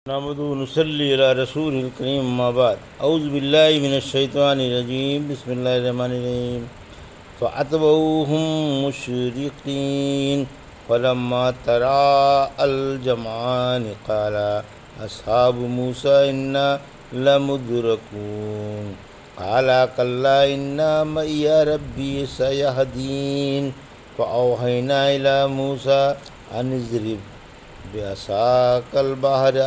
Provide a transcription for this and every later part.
نحمده ونصلي على رسول الكريم ما بعد اعوذ بالله من الشيطان الرجيم بسم الله الرحمن الرحيم فأتبعوهم مشرقين فلما تراءى الجمعان قال أصحاب موسى إنا لمدركون قال كلا إن معي ربي سيهدين فأوحينا إلى موسى أن اضرب بعصاك البحر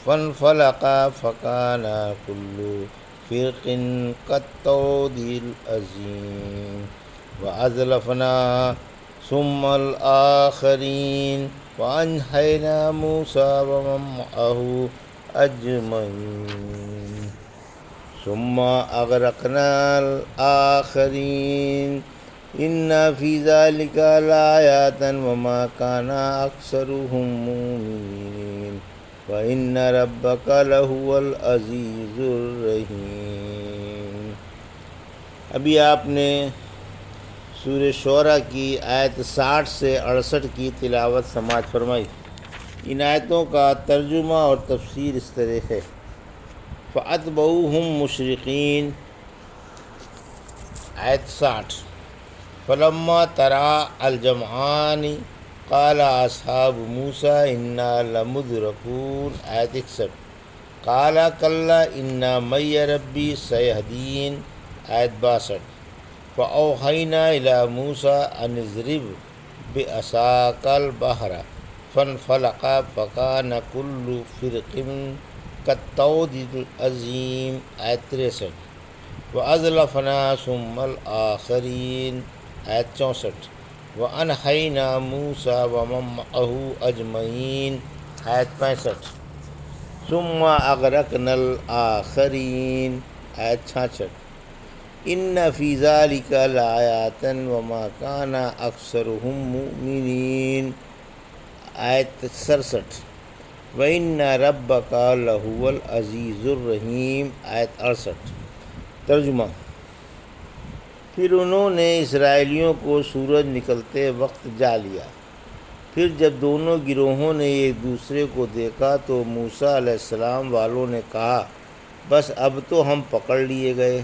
فانفلق فكان كل فرق كالطود العظيم وأزلفنا ثم الآخرين وأنجينا موسى ومن معه أجمعين ثم أغرقنا الآخرين إن في ذلك لآيات وما كان أكثرهم مؤمنين وإن ربك لهو العزيز الرحيم۔ ابھی آپ نے سورہ شعراء کی آیت 60 سے 68 کی تلاوت سماعت فرمائی۔ ان آیتوں کا ترجمہ اور تفسیر اس طرح ہے۔ فَأَتْبَعُوهُم مُشْرِقِينَ، آیت 60۔ فلما تراءى الجمعان قال اصحاب موسى انا لمدركون، آیت 61۔ قال كلا ان معي ربي سيهدين، آیت 62۔ فأوحينا الى موسى ان اضرب بعصاك البحر فانفلق فكان كل فرق كالطود العظيم، آیت 63۔ وأزلفنا ثم الآخرين، آیت 64۔ وأنجينا موسى ومن معه أجمعين، آیت 65۔ ثم أغرقنا الآخرين، آیت 66۔ إن في ذلك لآيات وما كان أكثرهم مؤمنين، آیت 67۔ وإن ربك لهو العزيز الرحيم، آیت 68۔ ترجمہ۔ پھر انہوں نے اسرائیلیوں کو سورج نکلتے وقت جا لیا۔ پھر جب دونوں گروہوں نے ایک دوسرے کو دیکھا تو موسیٰ علیہ السلام والوں نے کہا بس اب تو ہم پکڑ لیے گئے۔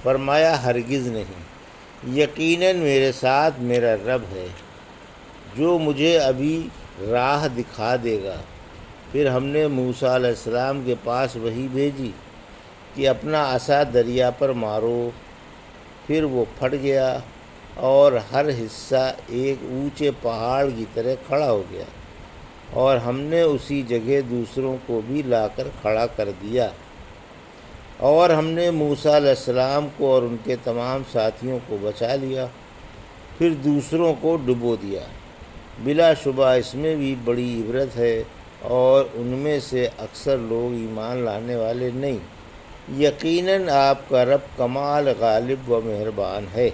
فرمایا ہرگز نہیں، یقیناً میرے ساتھ میرا رب ہے جو مجھے ابھی راہ دکھا دے گا۔ پھر ہم نے موسیٰ علیہ السلام کے پاس وحی بھیجی کہ اپنا عصا دریا پر مارو۔ پھر وہ پھٹ گیا اور ہر حصہ ایک اونچے پہاڑ کی طرح کھڑا ہو گیا، اور ہم نے اسی جگہ دوسروں کو بھی لا کر کھڑا کر دیا، اور ہم نے موسیٰ علیہ السلام کو اور ان کے تمام ساتھیوں کو بچا لیا، پھر دوسروں کو ڈبو دیا۔ بلا شبہ اس میں بھی بڑی عبرت ہے، اور ان میں سے اکثر لوگ ایمان لانے والے نہیں۔ یقیناً آپ کا رب کمال غالب و مہربان ہے۔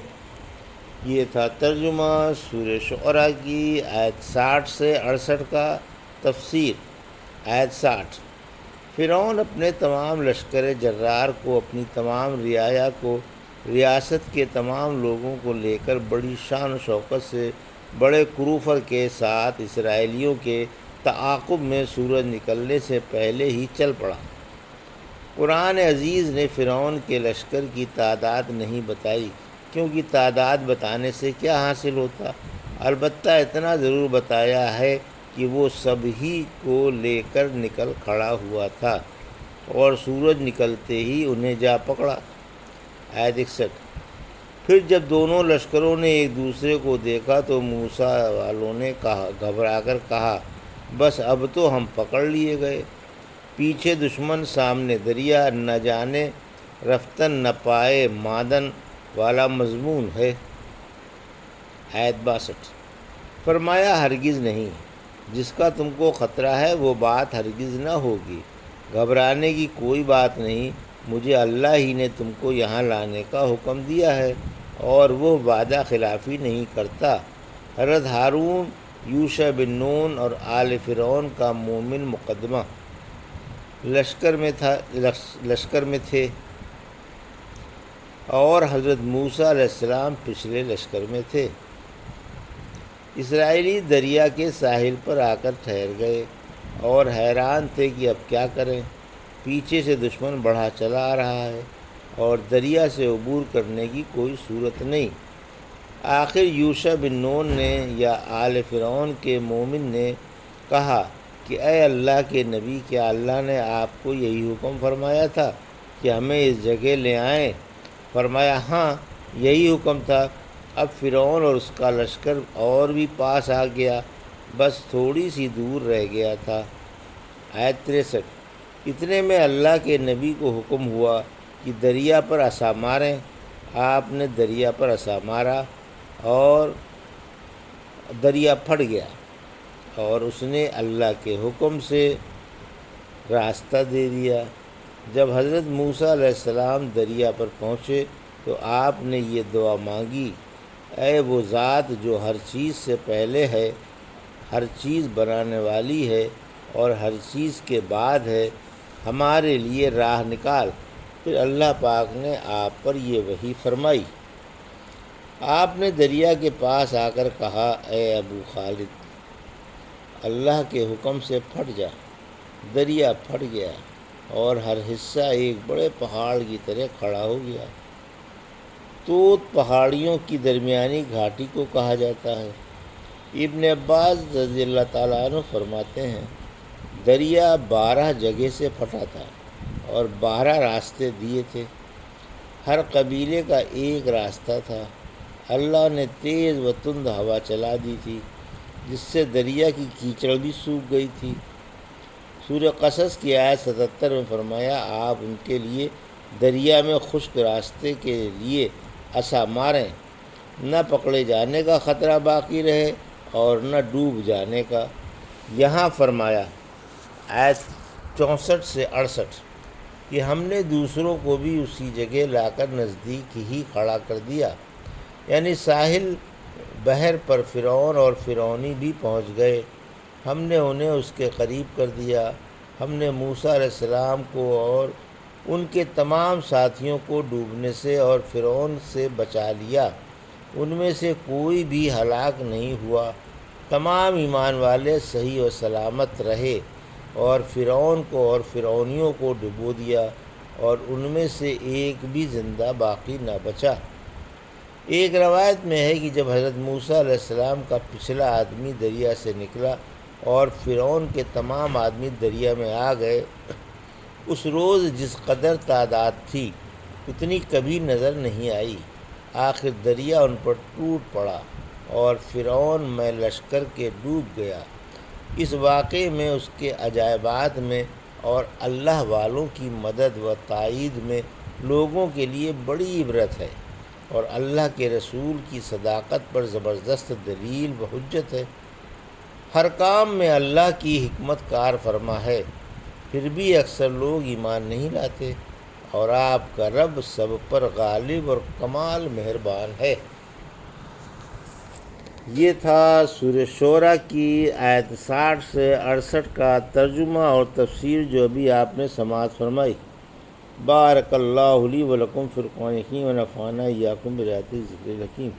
یہ تھا ترجمہ سورہ شعراء کی آیت 60 سے 68 کا۔ تفسیر۔ آیت 60۔ فرعون اپنے تمام لشکر جرار کو، اپنی تمام رعایا کو، ریاست کے تمام لوگوں کو لے کر بڑی شان و شوکت سے بڑے کروفر کے ساتھ اسرائیلیوں کے تعاقب میں سورج نکلنے سے پہلے ہی چل پڑا۔ قرآن عزیز نے فرعون کے لشکر کی تعداد نہیں بتائی، کیونکہ تعداد بتانے سے کیا حاصل ہوتا، البتہ اتنا ضرور بتایا ہے کہ وہ سب ہی کو لے کر نکل کھڑا ہوا تھا، اور سورج نکلتے ہی انہیں جا پکڑا۔ آیت 61۔ پھر جب دونوں لشکروں نے ایک دوسرے کو دیکھا تو موسیٰ والوں نے گھبرا کر کہا بس اب تو ہم پکڑ لیے گئے۔ پیچھے دشمن، سامنے دریا، نہ جانے رفتن نہ پائے معدن والا مضمون ہے۔ آیت 62۔ فرمایا ہرگز نہیں، جس کا تم کو خطرہ ہے وہ بات ہرگز نہ ہوگی، گھبرانے کی کوئی بات نہیں، مجھے اللہ ہی نے تم کو یہاں لانے کا حکم دیا ہے، اور وہ وعدہ خلافی نہیں کرتا۔ حضرت ہارون، یوشع بن نون اور آل فرعون کا مومن مقدمہ لشکر میں تھے، اور حضرت موسیٰ علیہ السلام پچھلے لشکر میں تھے۔ اسرائیلی دریا کے ساحل پر آ کر ٹھہر گئے اور حیران تھے کہ اب کیا کریں۔ پیچھے سے دشمن بڑھا چلا آ رہا ہے اور دریا سے عبور کرنے کی کوئی صورت نہیں۔ آخر یوشع بن نون نے یا آل فرعون کے مومن نے کہا کہ اے اللہ کے نبی، کیا اللہ نے آپ کو یہی حکم فرمایا تھا کہ ہمیں اس جگہ لے آئیں؟ فرمایا ہاں، یہی حکم تھا۔ اب فرعون اور اس کا لشکر اور بھی پاس آ گیا، بس تھوڑی سی دور رہ گیا تھا۔ آیت 63۔ اتنے میں اللہ کے نبی کو حکم ہوا کہ دریا پر عصا ماریں۔ آپ نے دریا پر عصا مارا اور دریا پھٹ گیا اور اس نے اللہ کے حکم سے راستہ دے دیا۔ جب حضرت موسیٰ علیہ السلام دریا پر پہنچے تو آپ نے یہ دعا مانگی، اے وہ ذات جو ہر چیز سے پہلے ہے، ہر چیز بنانے والی ہے اور ہر چیز کے بعد ہے، ہمارے لیے راہ نکال۔ پھر اللہ پاک نے آپ پر یہ وحی فرمائی۔ آپ نے دریا کے پاس آ کر کہا، اے ابو خالد، اللہ کے حکم سے پھٹ جا۔ دریا پھٹ گیا اور ہر حصہ ایک بڑے پہاڑ کی طرح کھڑا ہو گیا۔ توت پہاڑیوں کی درمیانی گھاٹی کو کہا جاتا ہے۔ ابن عباس رضی اللہ تعالیٰ عنہ فرماتے ہیں، دریا 12 جگہ سے پھٹا تھا اور 12 راستے دیے تھے۔ ہر قبیلے کا ایک راستہ تھا۔ اللہ نے تیز و تند ہوا چلا دی تھی جس سے دریا کی کیچڑ بھی سوکھ گئی تھی۔ سورہ قصص کی آیت 77 میں فرمایا، آپ ان کے لیے دریا میں خشک راستے کے لیے عصا ماریں، نہ پکڑے جانے کا خطرہ باقی رہے اور نہ ڈوب جانے کا۔ یہاں فرمایا آیت 64 سے 68 کہ ہم نے دوسروں کو بھی اسی جگہ لا کر نزدیک ہی کھڑا کر دیا، یعنی ساحل بحر پر فرعون اور فرعونی بھی پہنچ گئے۔ ہم نے انہیں اس کے قریب کر دیا۔ ہم نے موسیٰ علیہ السلام کو اور ان کے تمام ساتھیوں کو ڈوبنے سے اور فرعون سے بچا لیا۔ ان میں سے کوئی بھی ہلاک نہیں ہوا۔ تمام ایمان والے صحیح و سلامت رہے اور فرعون کو اور فرعونیوں کو ڈبو دیا اور ان میں سے ایک بھی زندہ باقی نہ بچا۔ ایک روایت میں ہے کہ جب حضرت موسیٰ علیہ السلام کا پچھلا آدمی دریا سے نکلا اور فرعون کے تمام آدمی دریا میں آ گئے، اس روز جس قدر تعداد تھی اتنی کبھی نظر نہیں آئی۔ آخر دریا ان پر ٹوٹ پڑا اور فرعون میں لشکر کے ڈوب گیا۔ اس واقعے میں، اس کے عجائبات میں اور اللہ والوں کی مدد و تائید میں لوگوں کے لیے بڑی عبرت ہے اور اللہ کے رسول کی صداقت پر زبردست دلیل و حجت ہے۔ ہر کام میں اللہ کی حکمت کار فرما ہے، پھر بھی اکثر لوگ ایمان نہیں لاتے، اور آپ کا رب سب پر غالب اور کمال مہربان ہے۔ یہ تھا سورہ شعراء کی آیت 60 سے 68 کا ترجمہ اور تفسیر جو ابھی آپ نے سماعت فرمائی۔ بارک اللہ لی و لکم فی القرآن الحکیم و نفعنی ایاکم بآیات الذکر الحکیم۔